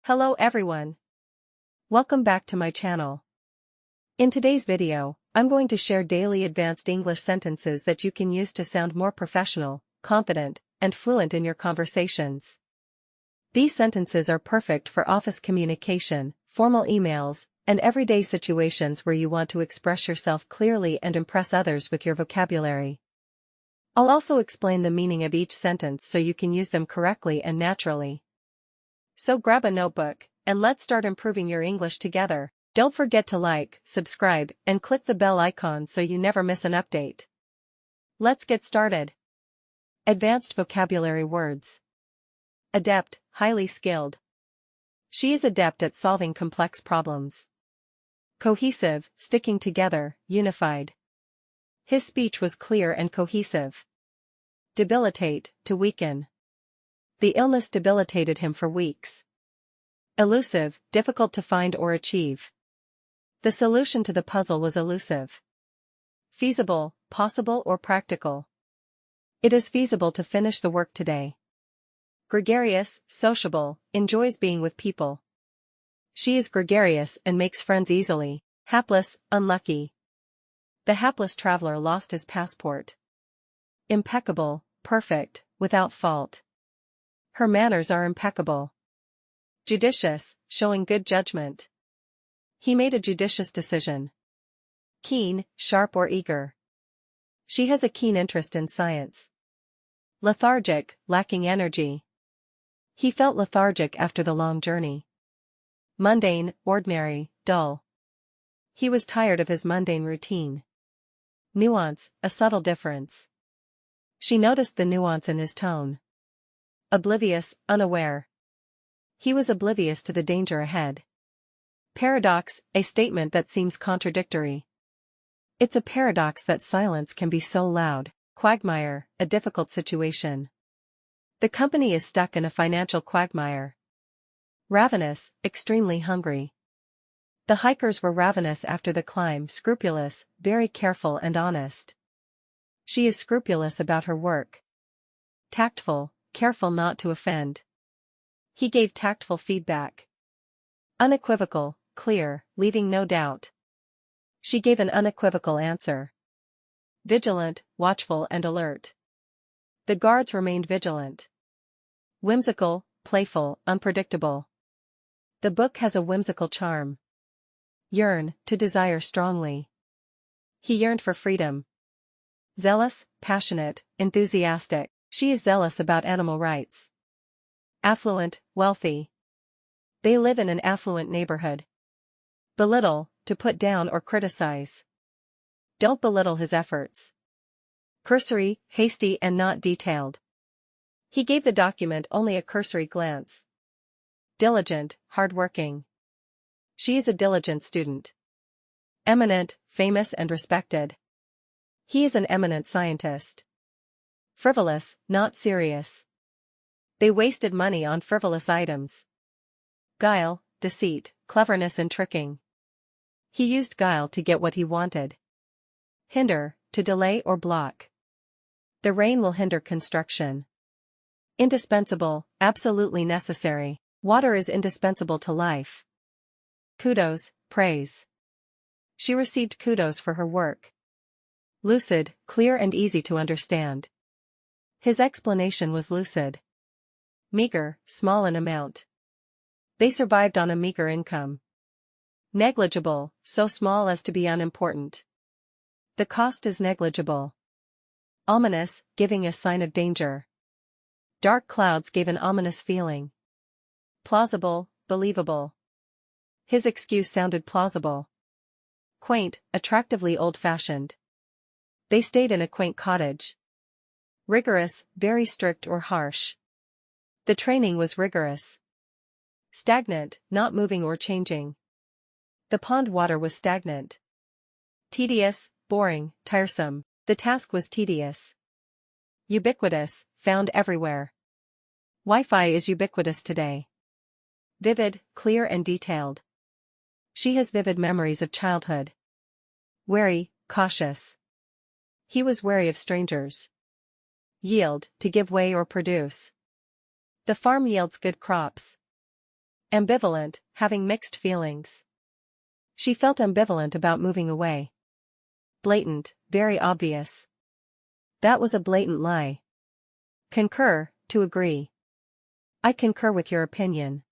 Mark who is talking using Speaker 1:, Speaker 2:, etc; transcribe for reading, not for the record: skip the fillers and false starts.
Speaker 1: Hello everyone. Welcome back to my channel. In today's video, I'm going to share daily advanced English sentences that you can use to sound more professional, confident, and fluent in your conversations. These sentences are perfect for office communication, formal emails, and everyday situations where you want to express yourself clearly and impress others with your vocabulary. I'll also explain the meaning of each sentence so you can use them correctly and naturally. So grab a notebook, and let's start improving your English together. Don't forget to like, subscribe, and click the bell icon so you never miss an update. Let's get started. Advanced vocabulary words. Adept, highly skilled. She is adept at solving complex problems. Cohesive, sticking together, unified. His speech was clear and cohesive. Debilitate, to weaken. The illness debilitated him for weeks. Elusive, difficult to find or achieve. The solution to the puzzle was elusive. Feasible, possible or practical. It is feasible to finish the work today. Gregarious, sociable, enjoys being with people. She is gregarious and makes friends easily. Hapless, unlucky. The hapless traveler lost his passport. Impeccable, perfect, without fault. Her manners are impeccable. Judicious, showing good judgment. He made a judicious decision. Keen, sharp or eager. She has a keen interest in science. Lethargic, lacking energy. He felt lethargic after the long journey. Mundane, ordinary, dull. He was tired of his mundane routine. Nuance, a subtle difference. She noticed the nuance in his tone. Oblivious, unaware. He was oblivious to the danger ahead. Paradox, a statement that seems contradictory. It's a paradox that silence can be so loud. Quagmire, a difficult situation. The company is stuck in a financial quagmire. Ravenous, extremely hungry. The hikers were ravenous after the climb, scrupulous, very careful and honest. She is scrupulous about her work. Tactful, careful not to offend. He gave tactful feedback. Unequivocal, clear, leaving no doubt. She gave an unequivocal answer. Vigilant, watchful and alert. The guards remained vigilant. Whimsical, playful, unpredictable. The book has a whimsical charm. Yearn, to desire strongly. He yearned for freedom. Zealous, passionate, enthusiastic. She is zealous about animal rights. Affluent, wealthy. They live in an affluent neighborhood. Belittle, to put down or criticize. Don't belittle his efforts. Cursory, hasty and not detailed. He gave the document only a cursory glance. Diligent, hardworking. She is a diligent student. Eminent, famous and respected. He is an eminent scientist. Frivolous, not serious. They wasted money on frivolous items. Guile, deceit, cleverness and tricking. He used guile to get what he wanted. Hinder, to delay or block. The rain will hinder construction. Indispensable, absolutely necessary. Water is indispensable to life. Kudos, praise. She received kudos for her work. Lucid, clear and easy to understand. His explanation was lucid. Meager, small in amount. They survived on a meager income. Negligible, so small as to be unimportant. The cost is negligible. Ominous, giving a sign of danger. Dark clouds gave an ominous feeling. Plausible, believable. His excuse sounded plausible. Quaint, attractively old-fashioned. They stayed in a quaint cottage. Rigorous, very strict or harsh. The training was rigorous. Stagnant, not moving or changing. The pond water was stagnant. Tedious, boring, tiresome. The task was tedious. Ubiquitous, found everywhere. Wi-Fi is ubiquitous today. Vivid, clear and detailed. She has vivid memories of childhood. Wary, cautious. He was wary of strangers. Yield, to give way or produce. The farm yields good crops. Ambivalent, having mixed feelings. She felt ambivalent about moving away. Blatant, very obvious. That was a blatant lie. Concur, to agree. I concur with your opinion.